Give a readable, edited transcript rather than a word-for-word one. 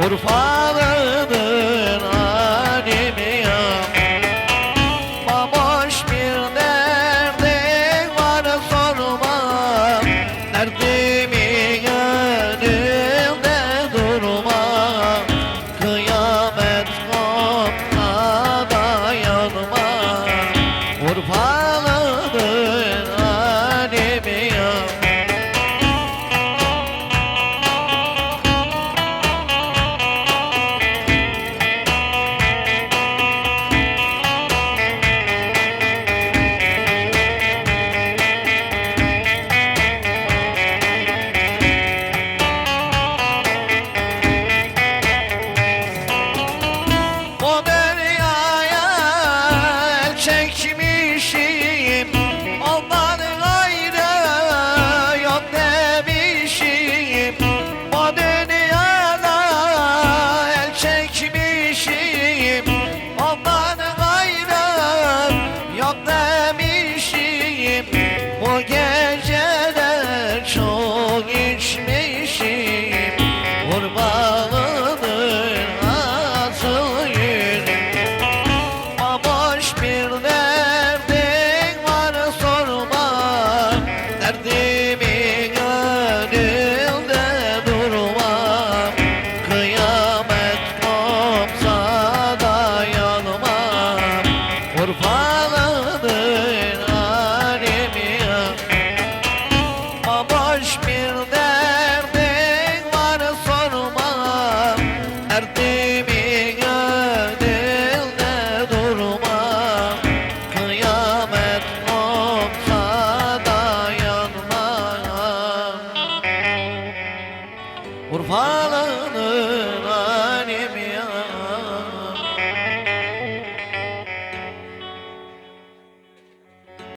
Urfalı'nın alemi ya. Baboş bir derdin var sorma, derdimi gönlümde durma. Kıyamet kopsa dayanma, Urfalı'nın alemi ya. Çekmişim, ondan gayrı yok demişim. Bu dünyada el çekmişim, ondan gayrı yok demişim. Bu gecede çok içmişim, Urfalı'nın asıl yeri. Boş bir derdin var sorma, derdimi gönlümde durma. Kıyamet kopsa dayanmam, Urfalı'nın alemi ya. Boş bir derdin var sorma, derdimi gönlümde durma. Kıyamet kopsa dayanmam, Urfalı'nın